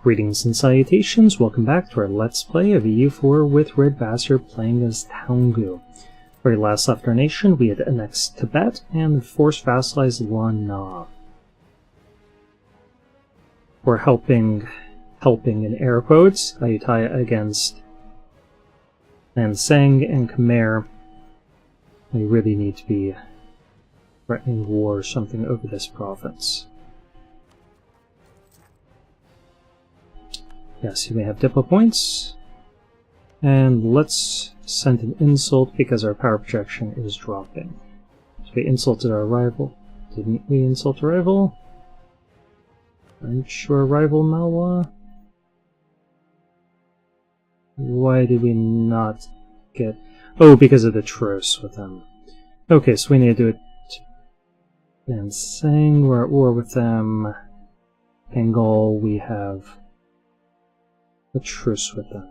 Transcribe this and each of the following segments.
Greetings and salutations, welcome back to our Let's Play of EU4 with RedBstrd playing as Taungu. Where we last left our nation, we had annexed Tibet and forced vassalized Lan Na. We're helping in air quotes, Ayutthaya against Nanseng and Khmer. We really need to be threatening war or something over this province. Yes, you may have diplo points. And let's send an insult because our power projection is dropping. So we insulted our rival. Didn't we insult a rival? Aren't you a rival, Malwa? Why did we not get... Oh, because of the truce with them. Okay, so we need to do it. And saying we're at war with them. Bengal, we have a truce with them.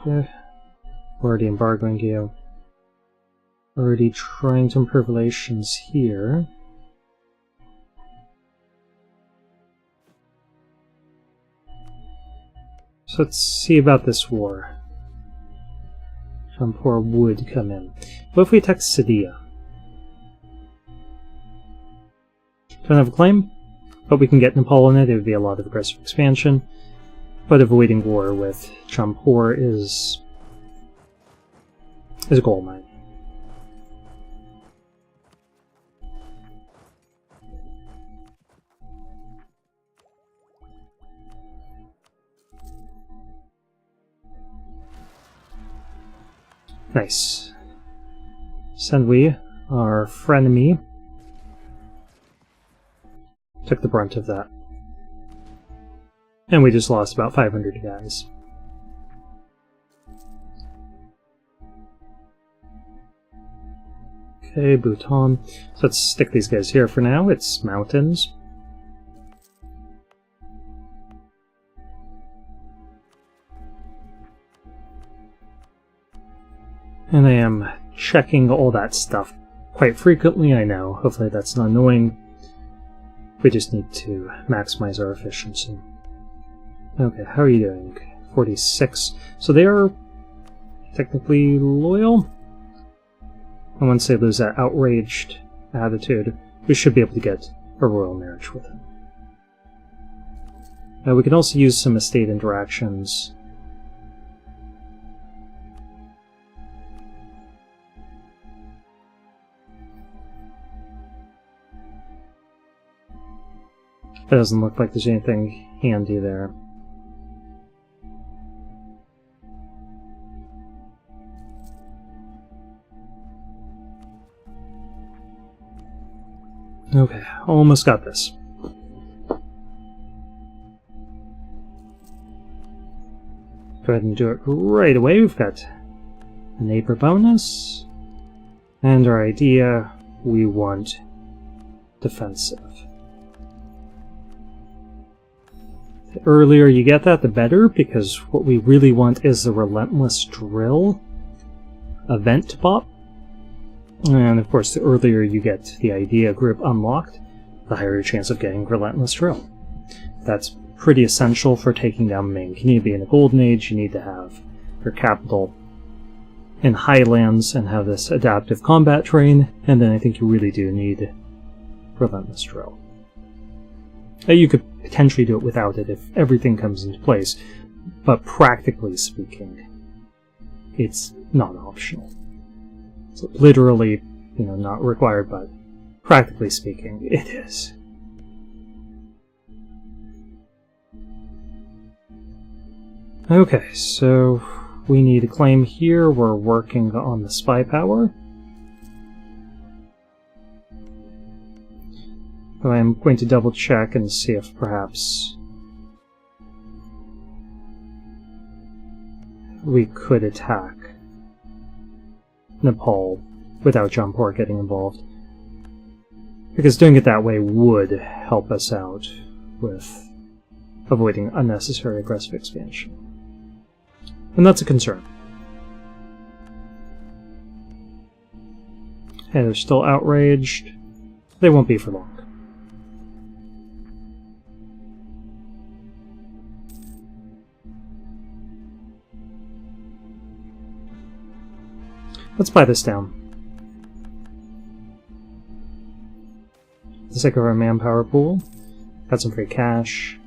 Yeah. Already embargoing you. Already trying to improve relations here. So let's see about this war. Jampur would come in. What if we attack Sidia? Don't have a claim, but we can get Nepal in it. It would be a lot of aggressive expansion. But avoiding war with Jampur is a gold mine. Nice. Sendwi, our frenemy, took the brunt of that. And we just lost about 500 guys. Okay, Bhutan. So let's stick these guys here for now. It's mountains. And I am checking all that stuff quite frequently, I know. Hopefully that's not annoying. We just need to maximize our efficiency. Okay, how are you doing? 46. So they are technically loyal. And once they lose that outraged attitude, we should be able to get a royal marriage with them. We can also use some estate interactions. It doesn't look like there's anything handy there. Okay, almost got this. Go ahead and do it right away. We've got a neighbor bonus. And our idea, we want defensive. The earlier you get that, the better, because what we really want is the relentless drill event to pop. And of course, the earlier you get the idea group unlocked, the higher your chance of getting relentless drill. That's pretty essential for taking down Ming. You need to be in a golden age, you need to have your capital in highlands and have this adaptive combat terrain, and then I think you really do need relentless drill. You could potentially do it without it if everything comes into place, but practically speaking, it's not optional. So literally, not required, but practically speaking, it is. Okay, so we need a claim here. We're working on the spy power. I'm going to double check and see if perhaps we could attack Nepal without Jampur getting involved. Because doing it that way would help us out with avoiding unnecessary aggressive expansion. And that's a concern. And they're still outraged. They won't be for long. Let's buy this down. For the sake of our manpower pool. Got some free cash.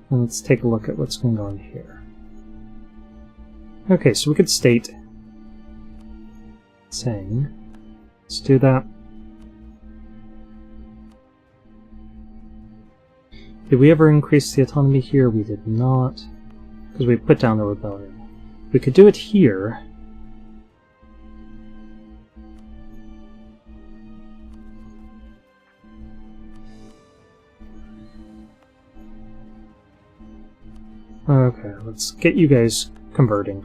And let's take a look at what's going on here. Okay, so we could state saying, let's do that. Did we ever increase the autonomy here? We did not, because we put down the rebellion. We could do it here. Okay, let's get you guys converting.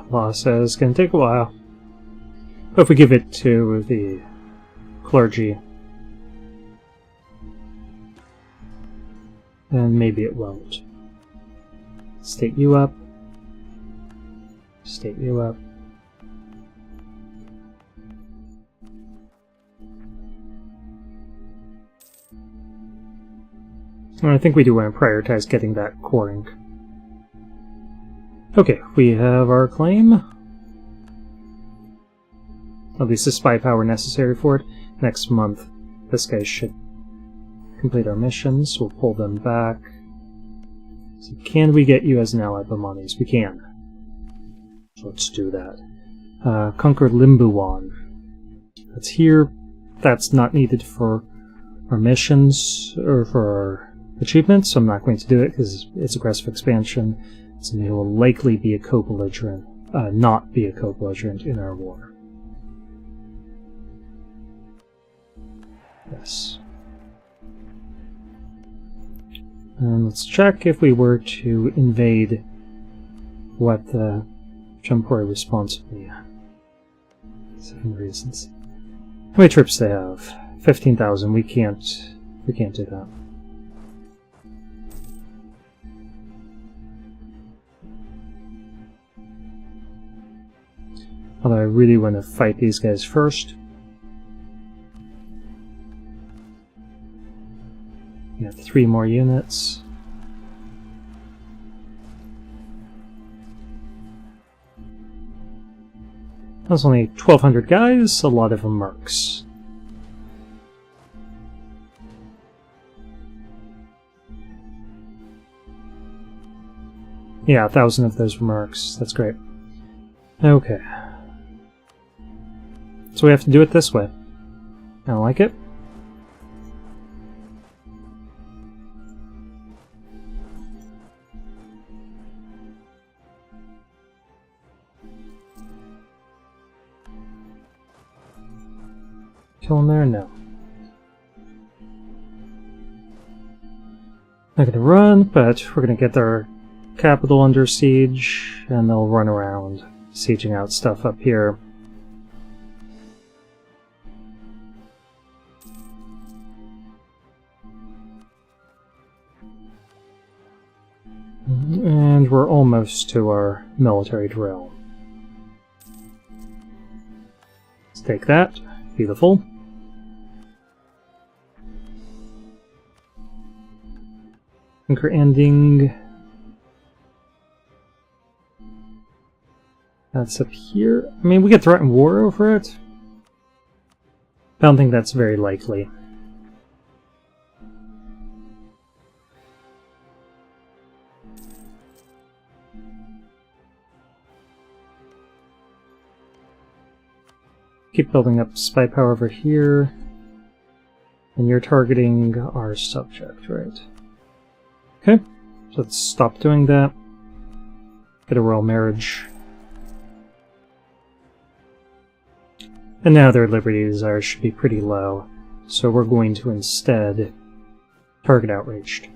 Law says it's going to take a while. But if we give it to the clergy, then maybe it won't. State you up. State you up. And I think we do want to prioritize getting that coring. Okay, we have our claim. At least the spy power necessary for it. Next month, this guy should complete our missions. We'll pull them back. So can we get you as an ally, Burmanis? We can. So let's do that. Conquer Limbuwan. That's here. That's not needed for our missions, or for our achievements, so I'm not going to do it because it's aggressive expansion. So it will likely be a co-belligerent, not be a co-belligerent in our war. Yes. And let's check if we were to invade what the Champori responsibly. 7 reasons. How many troops they have? 15,000. We can't do that. Although I really want to fight these guys first. We got 3 more units. That's only 1,200 guys, a lot of them mercs. Yeah, 1,000 of those were mercs. That's great. Okay. So we have to do it this way. I don't like it. Kill him there? No. Not gonna run, but we're gonna get their capital under siege, and they'll run around, sieging out stuff up here. And we're almost to our military drill. Let's take that. Beautiful. Anchor ending. That's up here. I mean, we could threaten war over it. I don't think that's very likely. Keep building up spy power over here. And you're targeting our subject, right? Okay, so let's stop doing that. Get a royal marriage. And now their liberty desires should be pretty low, so we're going to instead target outraged.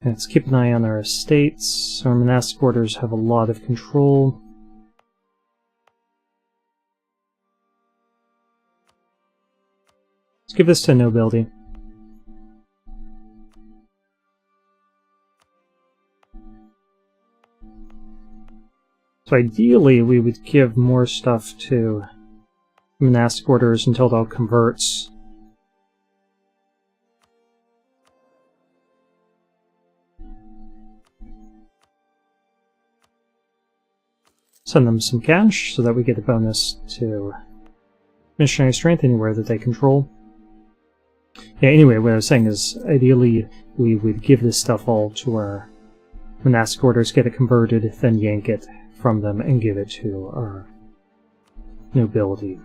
Let's keep an eye on our estates. Our monastic orders have a lot of control. Let's give this to nobility. So ideally, we would give more stuff to monastic orders until it all converts. Send them some cash so that we get a bonus to missionary strength anywhere that they control. Yeah, anyway, what I was saying is, ideally, we would give this stuff all to our monastic orders, get it converted, then yank it from them and give it to our nobility.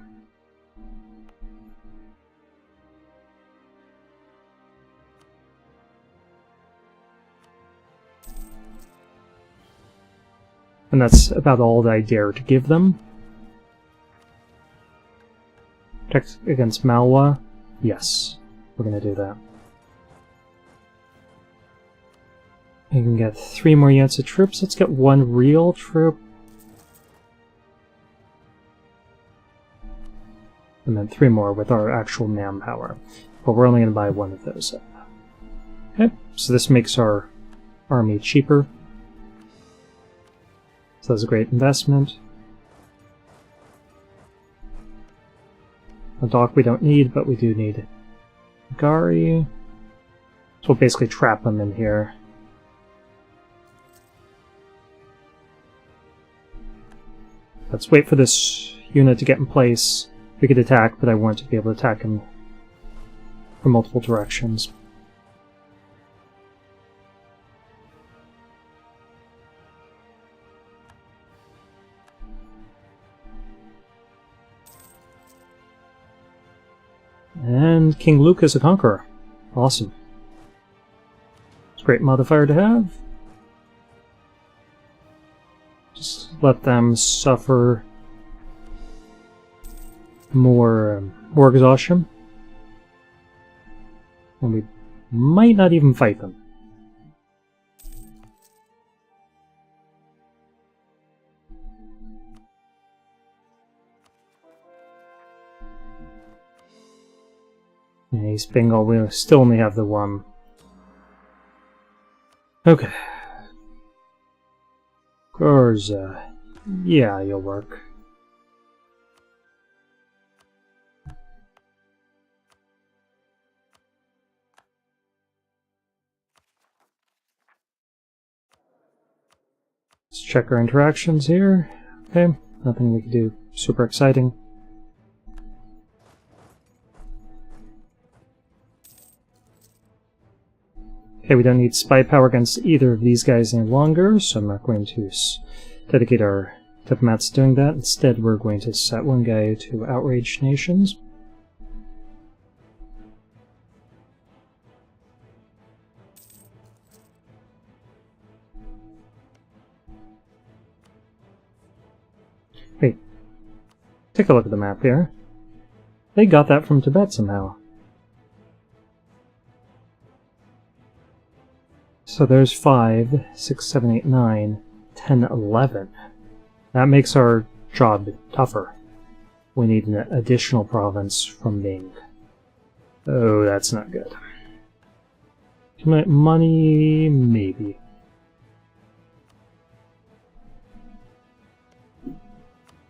And that's about all that I dare to give them. Protect against Malwa? Yes, we're going to do that. You can get 3 more units of troops. Let's get 1 real troop. And then 3 more with our actual manpower. But we're only going to buy 1 of those up. Okay, so this makes our army cheaper. So that's a great investment. A dock we don't need, but we do need Gari. So we'll basically trap them in here. Let's wait for this unit to get in place. We could attack, but I want to be able to attack him from multiple directions. And King Luke is a conqueror. Awesome. It's a great modifier to have. Just let them suffer more exhaustion. And we might not even fight them. Yeah, East Bengal, we still only have the 1. Okay. Garza. Yeah, you'll work. Let's check our interactions here. Okay, nothing we can do super exciting. Okay, we don't need spy power against either of these guys any longer, so I'm not going to dedicate our diplomats to doing that. Instead, we're going to set 1 guy to outrage nations. Wait, take a look at the map here. They got that from Tibet somehow. So there's 5, 6, 7, 8, 9, 10, 11. That makes our job tougher. We need an additional province from Ming. Oh, that's not good. Money, maybe.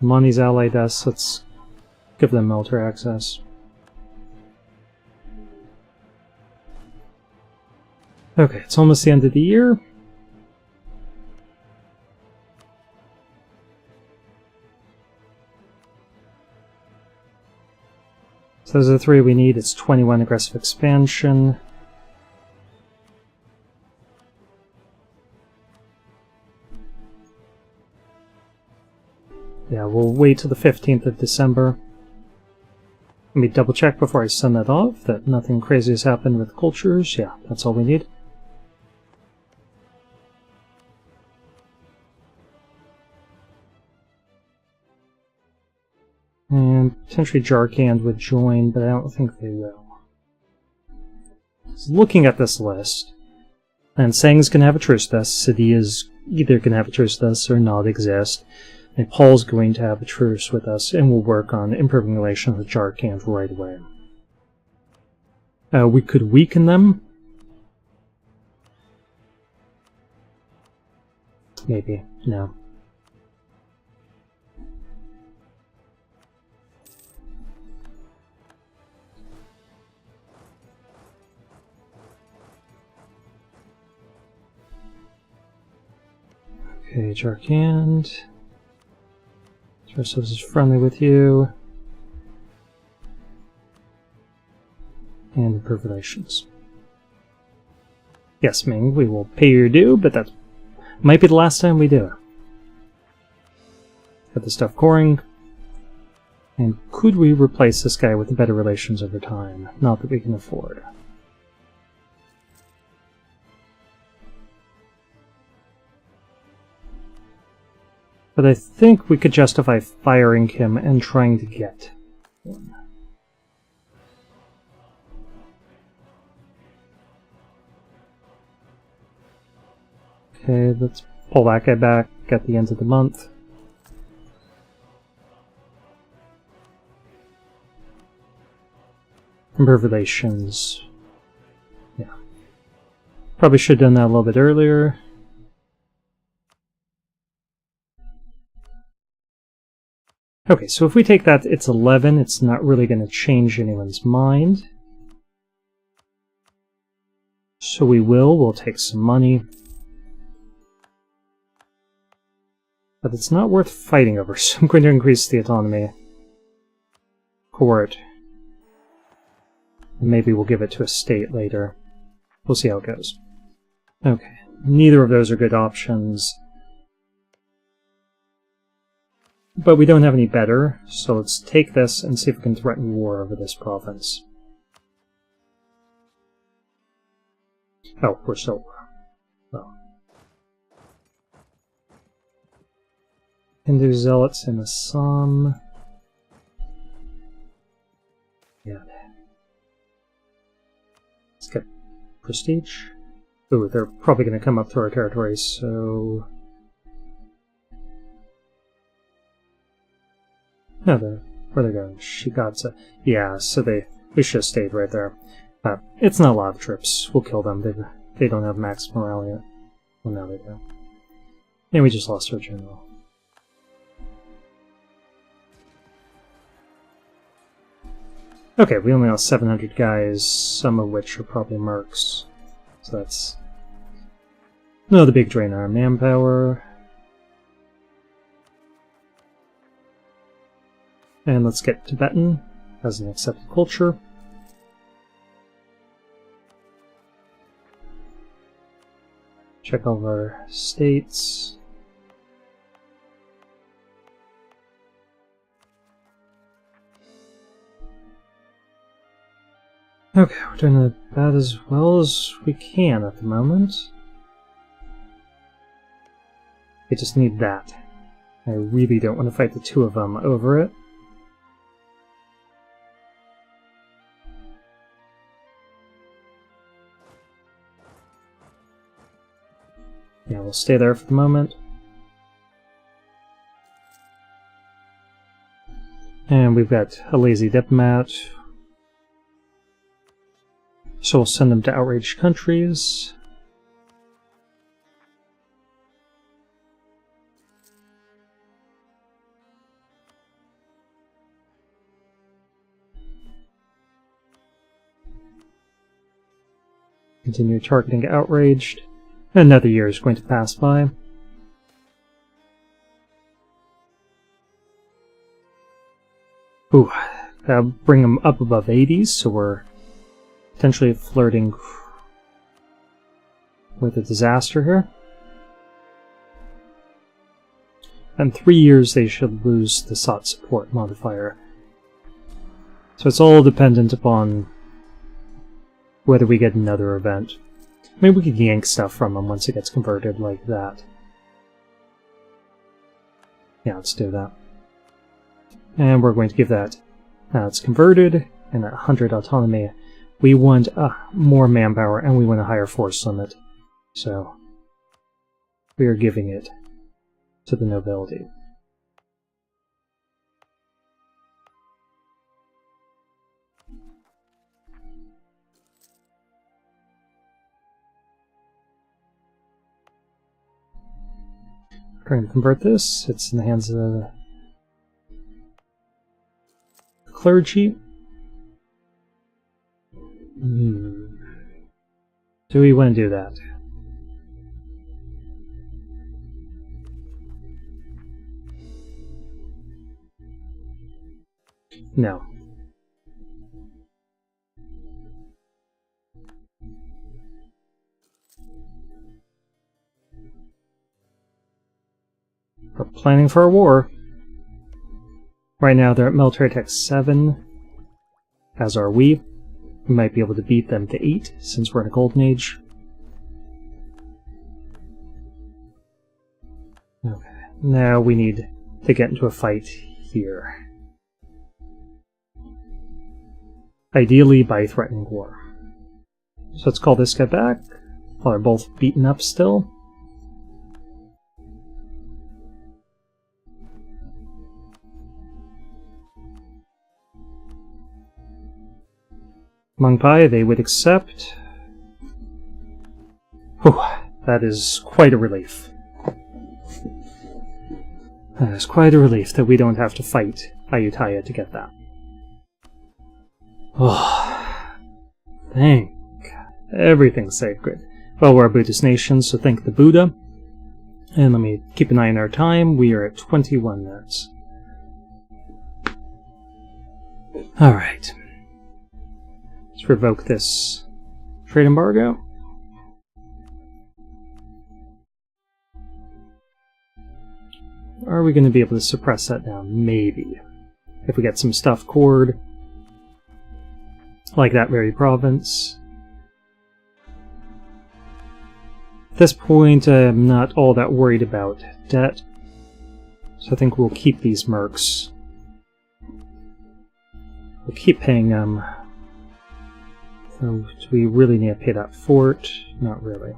Money's allied us, let's give them military access. Okay, it's almost the end of the year. So those are the 3 we need. It's 21 aggressive expansion. Yeah, we'll wait till the 15th of December. Let me double check before I send that off that nothing crazy has happened with cultures. Yeah, that's all we need. And potentially Jarkand would join, but I don't think they will. So looking at this list, and Sang's going to have a truce with us, Sidi is either going to have a truce with us or not exist, and Paul's going to have a truce with us, and we'll work on improving relations with Jarkand right away. We could weaken them. Maybe. No. Okay, Jarkand. Tarsos is friendly with you. And improve relations. Yes, Ming, we will pay your due, but that might be the last time we do it. Got the stuff coring. And could we replace this guy with better relations over time? Not that we can afford. But I think we could justify firing him and trying to get one. Okay, let's pull that guy back at the end of the month. Improve relations. Yeah. Probably should have done that a little bit earlier. Okay, so if we take that, it's 11. It's not really going to change anyone's mind. So we'll take some money. But it's not worth fighting over, so I'm going to increase the autonomy court. Maybe we'll give it to a state later. We'll see how it goes. Okay, neither of those are good options. But we don't have any better, so let's take this and see if we can threaten war over this province. Oh, we're still... well. Hindu zealots in Assam. Yeah. Let's get prestige. Ooh, they're probably going to come up to our territory, so... no, where are they going? Shigatse. Yeah, so we should have stayed right there. It's not a lot of troops. We'll kill them. They don't have max morale yet. Well, now they do. And we just lost our general. Okay, we only lost 700 guys, some of which are probably mercs. So that's another big drain on our manpower. And let's get Tibetan as an accepted culture. Check all of our states. Okay, we're doing about as well as we can at the moment. We just need that. I really don't want to fight the two of them over it. Yeah, we'll stay there for the moment. And we've got a lazy diplomat. So we'll send them to outraged countries. Continue targeting outraged. Another year is going to pass by. Ooh, that'll bring them up above 80s, so we're potentially flirting with a disaster here. In 3 years they should lose the sought support modifier. So it's all dependent upon whether we get another event. Maybe we could yank stuff from them once it gets converted like that. Yeah, let's do that. And we're going to give that, it's converted, and at 100 autonomy, we want more manpower, and we want a higher force limit. So, we are giving it to the nobility. Trying to convert this. It's in the hands of the clergy. Do we want to do that? No. We're planning for a war. Right now they're at military tech 7, as are we. We might be able to beat them to 8, since we're in a golden age. Okay, now we need to get into a fight here. Ideally by threatening war. So let's call this guy back, while they're both beaten up still. Mung Pai, they would accept. Whew, that is quite a relief. That is quite a relief that we don't have to fight Ayutthaya to get that. Oh, thank God. Everything's sacred. Well, we're a Buddhist nation, so thank the Buddha. And let me keep an eye on our time. We are at 21 minutes. Alright. Let's revoke this trade embargo. Are we going to be able to suppress that down? Maybe. If we get some stuff cored, like that very province. At this point, I'm not all that worried about debt, so I think we'll keep these mercs. We'll keep paying them. So, do we really need to pay that fort? Not really.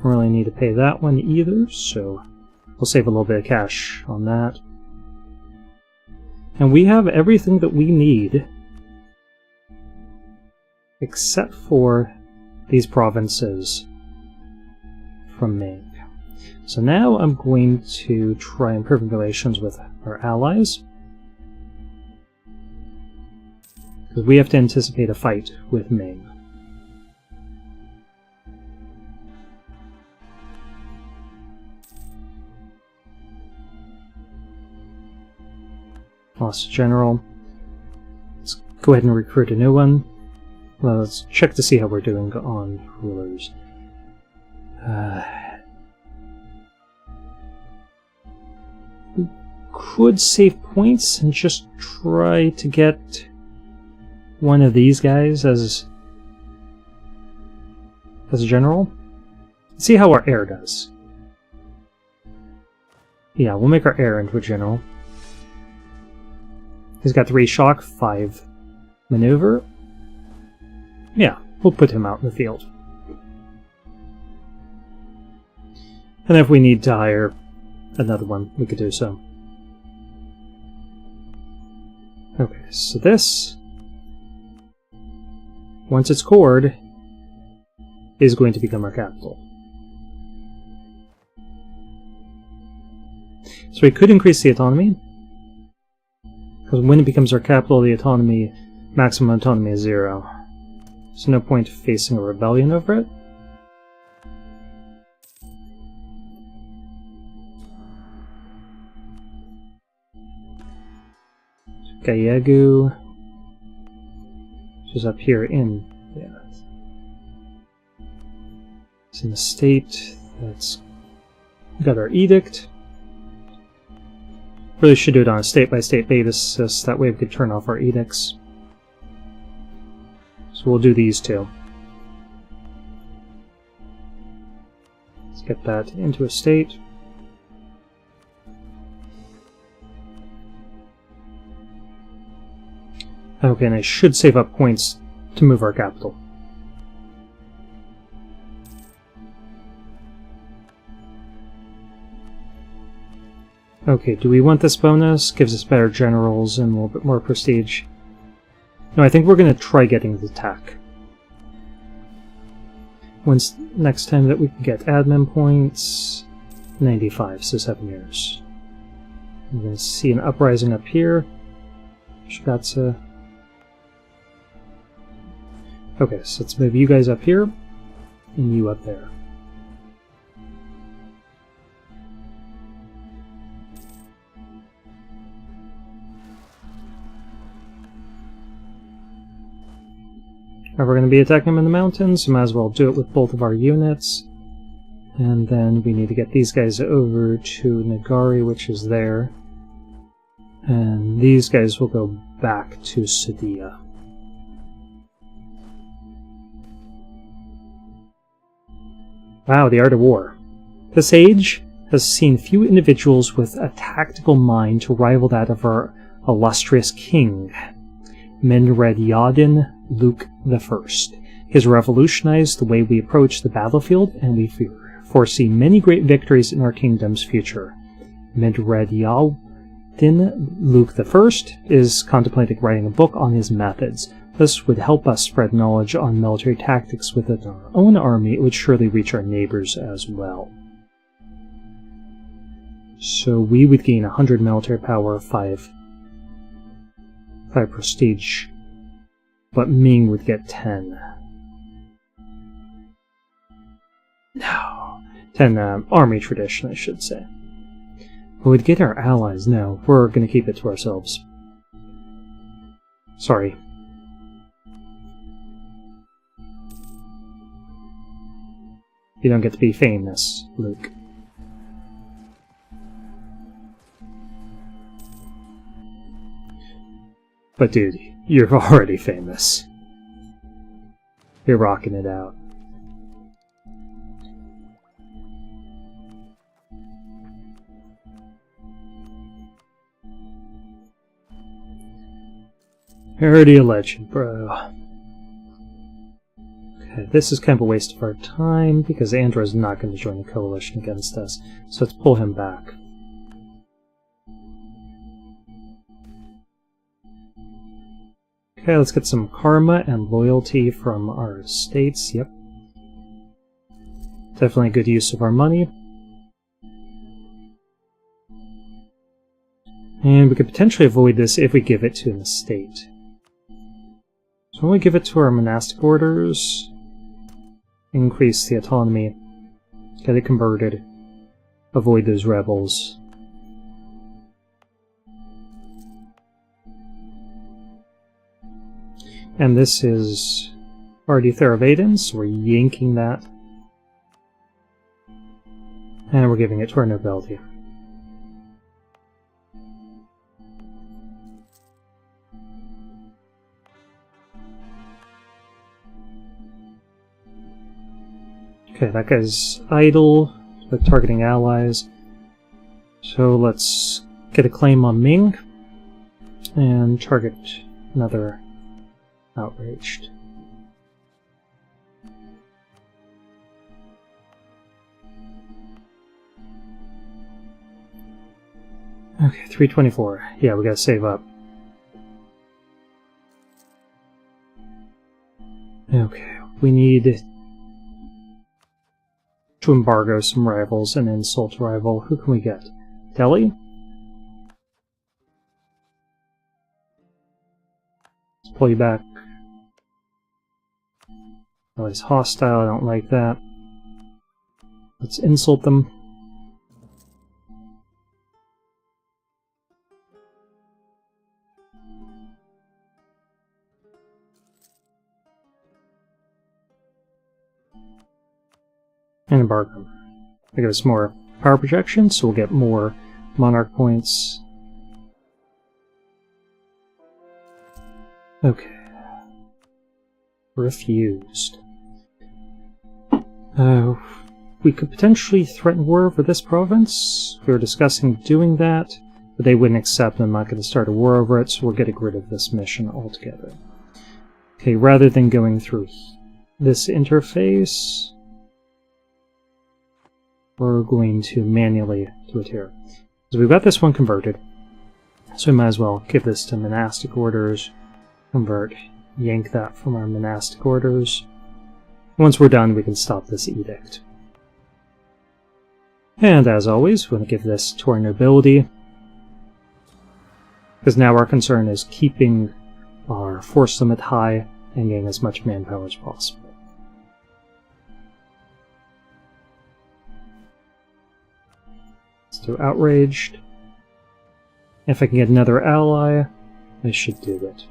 Don't really need to pay that one either, so we'll save a little bit of cash on that. And we have everything that we need, except for these provinces from Ming. So now I'm going to try and improve relations with our allies, because we have to anticipate a fight with Ming. Lost a general. Let's go ahead and recruit a new one. Well, let's check to see how we're doing on rulers. We could save points and just try to get one of these guys as a general. Let's see how our heir does. Yeah, we'll make our heir into a general. He's got 3 shock, 5 maneuver. Yeah, we'll put him out in the field. And if we need to hire another one, we could do so. Okay, so this, once it's cored, is going to become our capital. So we could increase the autonomy, because when it becomes our capital, the autonomy, maximum autonomy is 0. So no point facing a rebellion over it. Gayegu, which is up here in, yeah, it's in the state. That's got our edict. Really should do it on a state-by-state basis, that way we could turn off our edicts. So we'll do these two. Let's get that into a state. Okay, and I should save up points to move our capital. Okay, do we want this bonus? Gives us better generals and a little bit more prestige. No, I think we're going to try getting the attack. When's next time that we can get admin points? 95, so 7 years. We're going to see an uprising up here. Shigatsu. Okay, so let's move you guys up here, and you up there. Now we're going to be attacking them in the mountains, so might as well do it with both of our units. And then we need to get these guys over to Nagari, which is there. And these guys will go back to Sadia. Wow, the art of war. This age has seen few individuals with a tactical mind to rival that of our illustrious king, Menredyadin Luke I. He has revolutionized the way we approach the battlefield, and we foresee many great victories in our kingdom's future. Menredyadin Luke I is contemplating writing a book on his methods. This would help us spread knowledge on military tactics within our own army. It would surely reach our neighbors as well. So we would gain 100 military power, 5 prestige, but Ming would get 10. No, 10 army tradition, I should say. But we'd get our allies. No, we're going to keep it to ourselves. Sorry. You don't get to be famous, Luke. But dude, you're already famous. You're rocking it out. You're already a legend, bro. Okay, this is kind of a waste of our time, because Andor's not going to join the coalition against us, so let's pull him back. Okay, let's get some karma and loyalty from our estates, yep. Definitely good use of our money. And we could potentially avoid this if we give it to an estate. So when we give it to our monastic orders, increase the autonomy, get it converted, avoid those rebels. And this is already Theravadin, so we're yanking that. And we're giving it to our nobility. Okay, that guy's idle, but targeting allies. So let's get a claim on Ming and target another outraged. Okay, 324. Yeah, we gotta save up. Okay, we need to embargo some rivals and insult a rival. Who can we get? Delhi? Let's pull you back. Oh, he's hostile, I don't like that. Let's insult them. And embargo them. They give us more power projection, so we'll get more monarch points. Okay. Refused. We could potentially threaten war over this province. We were discussing doing that, but they wouldn't accept, and I'm not going to start a war over it, so we're getting rid of this mission altogether. Okay, rather than going through this interface, we're going to manually do it here. So we've got this one converted, so we might as well give this to monastic orders, convert, yank that from our monastic orders. Once we're done, we can stop this edict. And as always, we want to give this to our nobility, because now our concern is keeping our force limit high and getting as much manpower as possible. Let's do outraged. If I can get another ally, I should do it.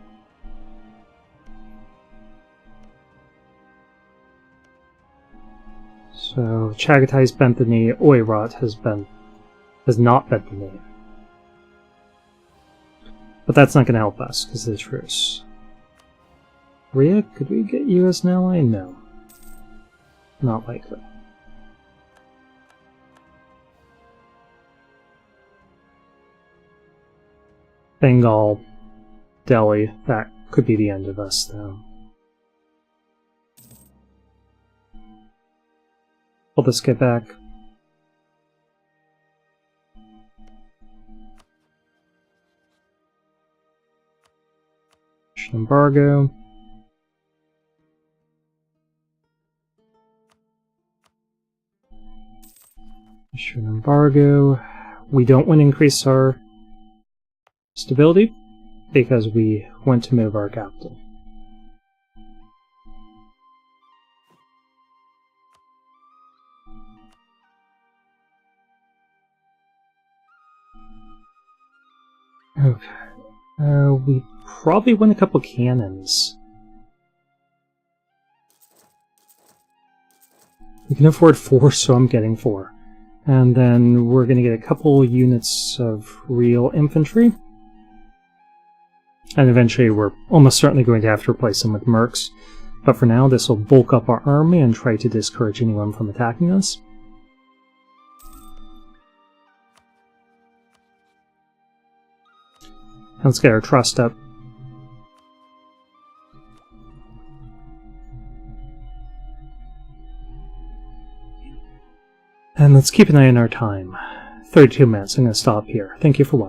So Chagatai's bent the knee, Oirat has not bent the knee. But that's not going to help us, because of the truce. Rhea, could we get you as an ally? No. Not likely. Bengal, Delhi, that could be the end of us, though. Pull this guy back. Embargo. Issue an embargo. We don't want to increase our stability because we want to move our capital. Okay. We probably want a couple cannons. We can afford 4, so I'm getting 4. And then we're going to get a couple units of real infantry. And eventually we're almost certainly going to have to replace them with mercs. But for now, this will bulk up our army and try to discourage anyone from attacking us. Let's get our trust up. And let's keep an eye on our time. 32 minutes. I'm going to stop here. Thank you for watching.